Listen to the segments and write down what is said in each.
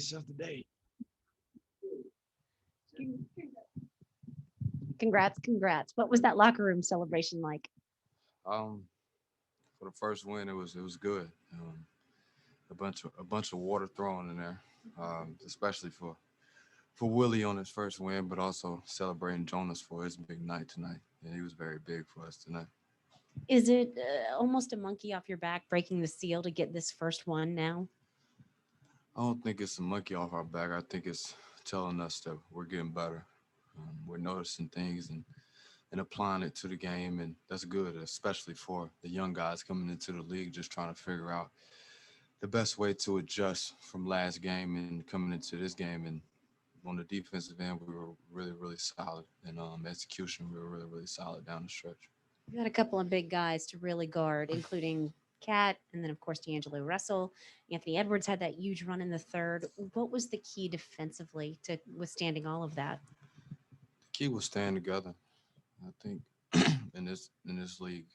Of the day. Congrats. What was that locker room celebration like? Um, for the first win, it was good. A bunch of water thrown in there, especially for Willie on his first win, but also celebrating Jonas for his big night tonight. And he was very big for us tonight. Is it almost a monkey off your back breaking the seal to get this first one now? I don't think it's a monkey off our back. I think it's telling us that we're getting better. We're noticing things and applying it to the game, and that's good, especially for the young guys coming into the league, just trying to figure out the best way to adjust from last game and coming into this game. And on the defensive end, we were really, really solid, and execution, we were really, really solid down the stretch. You had a couple of big guys to really guard, including Cat, and then of course D'Angelo Russell. Anthony Edwards had that huge run in the third. What was the key defensively to withstanding all of that? The key was staying together. I think in this league,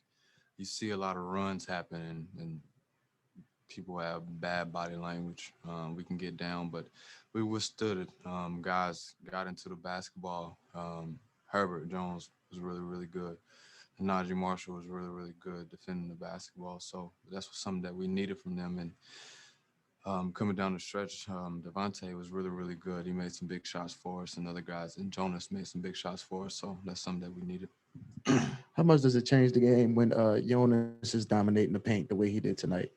you see a lot of runs happen, and people have bad body language. We can get down, but we withstood it. Guys got into the basketball. Herbert Jones was really, really good. And Najee Marshall was really, really good defending the basketball. So that's something that we needed from them. And coming down the stretch, Devontae was really, really good. He made some big shots for us, and other guys. And Jonas made some big shots for us. So that's something that we needed. How much does it change the game when Jonas is dominating the paint the way he did tonight?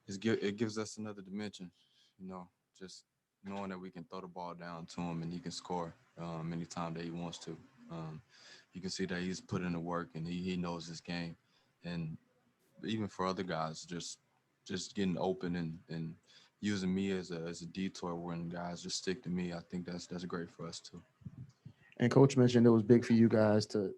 It gives us another dimension, just knowing that we can throw the ball down to him and he can score anytime that he wants to. Um, you can see that he's put in the work and he knows his game. And even for other guys, just getting open and using me as a detour when guys just stick to me, I think that's great for us too. And coach mentioned it was big for you guys to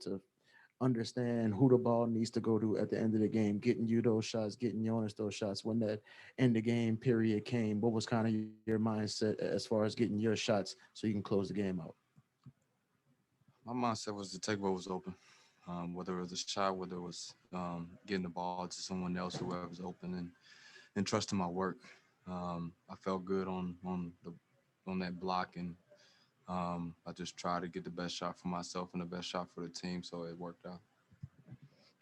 understand who the ball needs to go to at the end of the game, getting you those shots, getting Jonas those shots. When that end of game period came, what was kind of your mindset as far as getting your shots so you can close the game out? My mindset was to take what was open, whether it was a shot, whether it was getting the ball to someone else, whoever's open, and trusting my work. I felt good on that block, and I just tried to get the best shot for myself and the best shot for the team, so it worked out.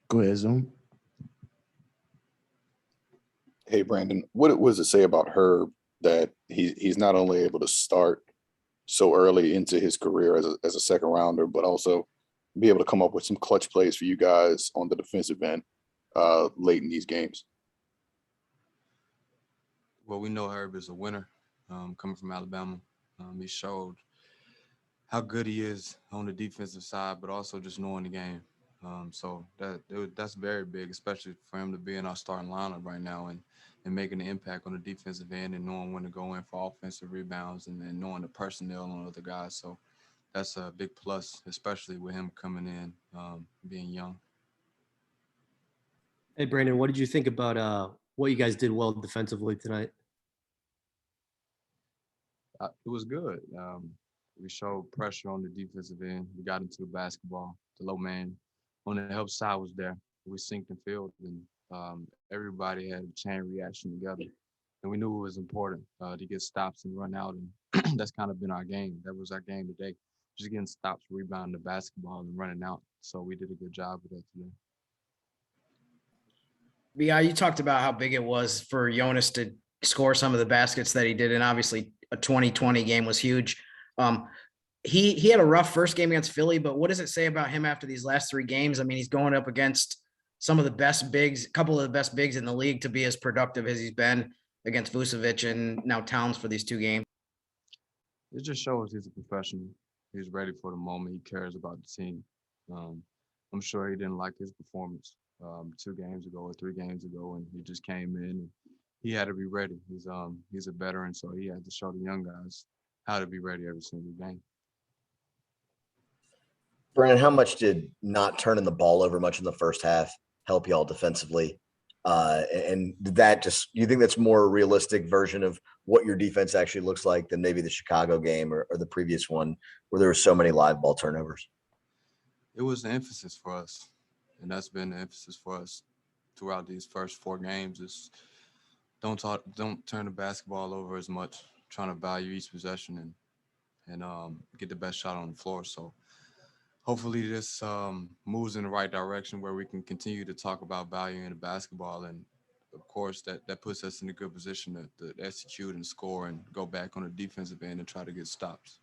Go ahead, Zoom. Hey, Brandon, what was it say about Herb that he's not only able to start so early into his career as a second rounder, but also be able to come up with some clutch plays for you guys on the defensive end late in these games? Well, we know Herb is a winner, coming from Alabama. He showed how good he is on the defensive side, but also just knowing the game. So that's very big, especially for him to be in our starting lineup right now and making an impact on the defensive end and knowing when to go in for offensive rebounds and knowing the personnel on other guys. So that's a big plus, especially with him coming in, being young. Hey, Brandon, what did you think about what you guys did well defensively tonight? It was good. We showed pressure on the defensive end. We got into the basketball. The low man on the help side was there. We synced the field, and everybody had a chain reaction together. And we knew it was important to get stops and run out, and that's kind of been our game. That was our game today, just getting stops, rebounding the basketball, and running out. So we did a good job with that today. Yeah, you talked about how big it was for Jonas to score some of the baskets that he did, and obviously a 2020 game was huge. He had a rough first game against Philly, but what does it say about him after these last three games? I mean, he's going up against some of the best bigs, a couple of the best bigs in the league to be as productive as he's been against Vucevic and now Towns for these two games. It just shows he's a professional. He's ready for the moment. He cares about the team. Um, I'm sure he didn't like his performance 2 games ago or 3 games ago, and he just came in and he had to be ready. He's a veteran, so he had to show the young guys how to be ready every single game. Brandon, how much did not turning the ball over much in the first half help y'all defensively? And did that just, you think that's more a realistic version of what your defense actually looks like than maybe the Chicago game or the previous one where there were so many live ball turnovers? It was the emphasis for us, and that's been the emphasis for us throughout these first 4 games is don't turn the basketball over as much. trying to value each possession and get the best shot on the floor. So hopefully this moves in the right direction where we can continue to talk about value in the basketball. And of course, that puts us in a good position to execute and score and go back on the defensive end and try to get stops.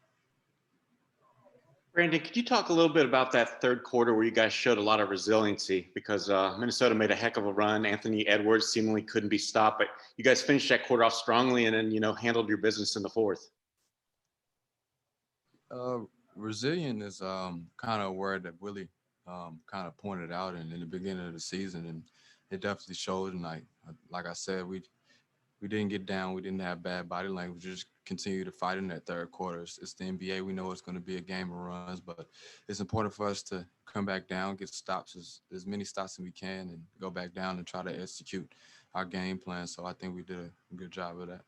Brandon, could you talk a little bit about that third quarter where you guys showed a lot of resiliency because Minnesota made a heck of a run. Anthony Edwards seemingly couldn't be stopped, but you guys finished that quarter off strongly and then, handled your business in the fourth. Resilient is kind of a word that Willie kind of pointed out in the beginning of the season, and it definitely showed tonight. Like I said, we didn't get down. We didn't have bad body language. We just continue to fight in that third quarter. It's the NBA. We know it's going to be a game of runs, but it's important for us to come back down, get stops, as many stops as we can, and go back down and try to execute our game plan. So I think we did a good job of that.